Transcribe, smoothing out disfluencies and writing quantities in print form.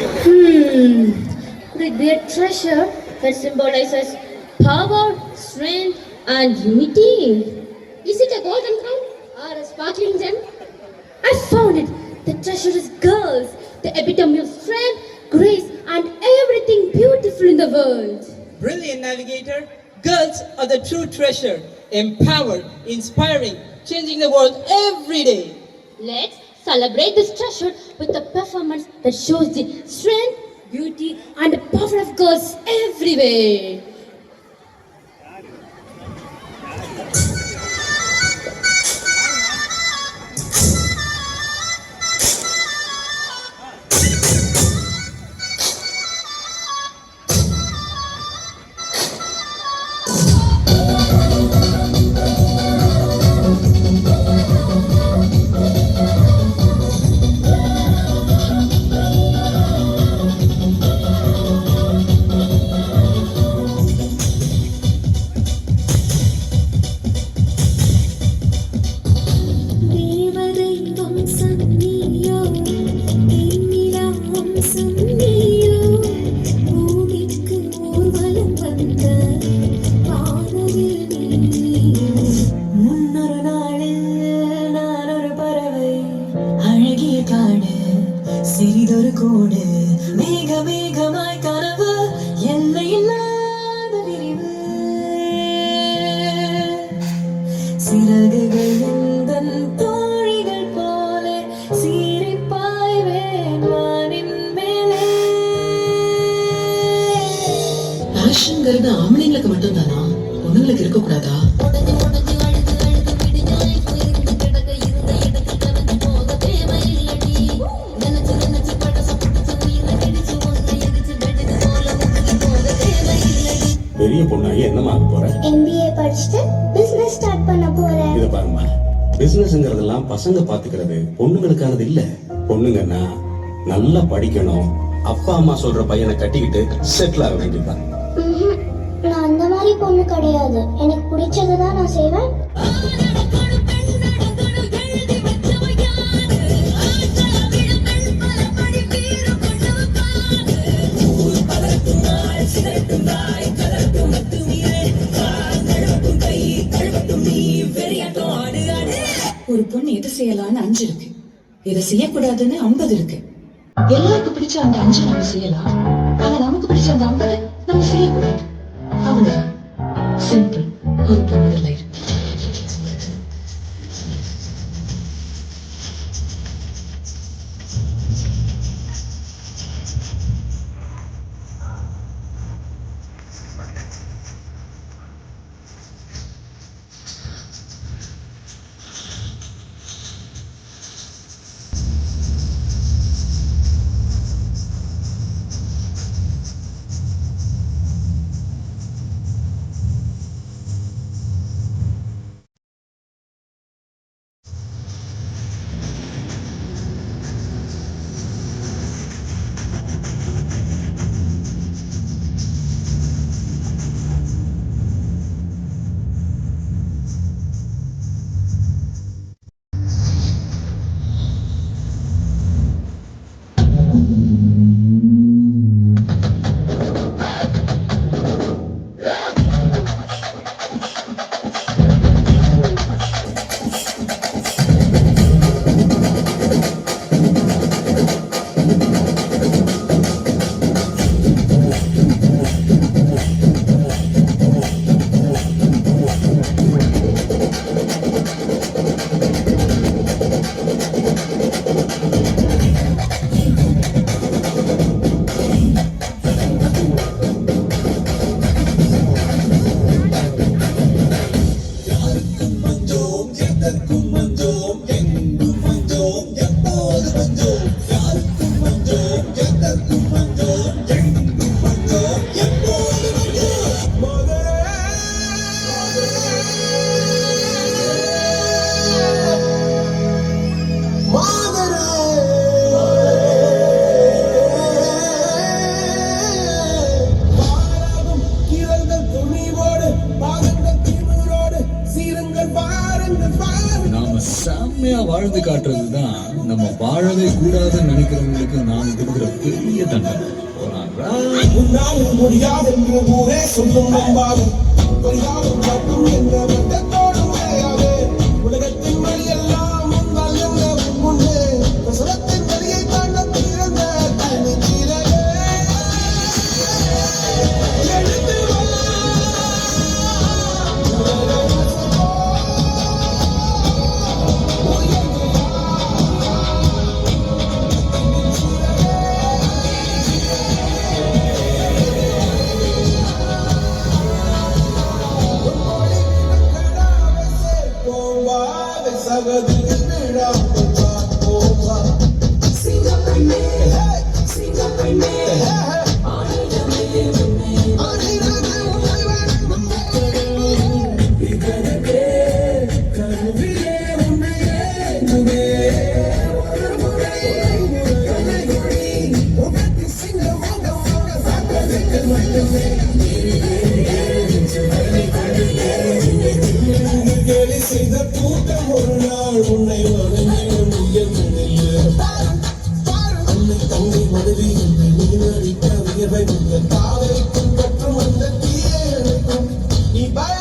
Could it be a treasure that symbolizes power, strength, and unity? Is it a golden crown or a sparkling gem? I found it. The treasure is girls, the epitome of strength, grace, and everything beautiful in the world. Brilliant navigator, girls are the true treasure, empowered, inspiring, changing the world every day. Let's celebrate this treasure with a performance that shows the strength, beauty, and the power of girls everywhere. தேவதை வம்சம் நீயோ தேனிலா வம்சம் நீயோ பூமிக்கு ஊர்வலம் வந்த வானவில் நீயோ முன்னொரு நாளில் நான் ஒரு பறவை அழகிய காடு சிறிதொரு கூடு மேக மேகமாய் கனவு எல்லையில்லாத விரிவு சிறகுகள் எந்தன் தோழிகள் போல சீறிப் பாய்வேன் வானின் மேலே. பேஷன்ங்கிறது ஆம்பளைங்களுக்கு மட்டும்தானா? பொண்ணுங்களுக்கு இருக்கக்கூடாதா? உடைஞ்சு உடைஞ்சு அழுது அழுது பிடிஞ்சாய் போயிருந்து கிடக்க இருந்த இடத்தில் கலந்து போக தேவையில்லடி. நினைச்சு நினைச்சு பழசு பிடிச்சு உயிரை கிழிச்சு ஒன்றை எரிச்சு வெடிச்சு போல முழுகி போக தேவையில்லடி. பெரிய பொண்ணாகி என்னமா ஆக போற? MBA படிச்சுட்டு பிசினஸ் ஸ்டார்ட் பண்ண போறேன். இத பாருமா, பிசினஸ்ங்கிறதெல்லாம் பசங்க பாத்துக்கிறது, பொண்ணுங்களுக்கானது இல்ல. பொண்ணுங்கன்னா நல்லா படிக்கணும், அப்பா அம்மா சொல்ற பையனை கட்டிக்கிட்டு செட்டில் ஆக வேண்டியதுதான். நான் அந்த மாதிரி பொண்ணு கிடையாது. எனக்கு பிடிச்சதை தான் நான் செய்வேன். ஒரு பொண்ணு எது செய்யலாம்னு 5 இருக்கு, இதை செய்யக்கூடாதுன்னு 50 இருக்கு. எல்லாருக்கும் பிடிச்ச அந்த 5 நம்ம செய்யலாம், ஆனா நமக்கு பிடிச்ச அந்த 50 நம்ம செய்யக்கூடாது. அவ்வளவுதான். சிம்பிள். ஒரு பொண்ணோட லைஃப். வாழவே கூடாதுன்னு நினைக்கிறவங்களுக்கு நான் கொடுக்குற பெரிய தண்டனை. உன்னால் முடியாதென்று ஊரே சொல்லும் நம்பாது பொய்யாலும் மட்டும் என்ற வட்டத்தோடு உரையாது உலகத்தின் வழியெல்லாம் முன்னால் என்ற முன்னே பிரசவத்தின் வழியை தாண்ட பிறந்த தனி கீழே எழுந்து வா சகதியில் விழாமல் பார்ப்போமா சிங்கப்பெண்ணே சிங்கப்பெண்ணே செய்த கூட்டம் ஒரு நாள் உன்னை வணங்கிடும் அன்னை தங்கை மனைவி என்னை நீரடிக்க வியவை உங்கள் காதலை பின்பற்றும் அந்த தீயை அழைக்கும் நீ பய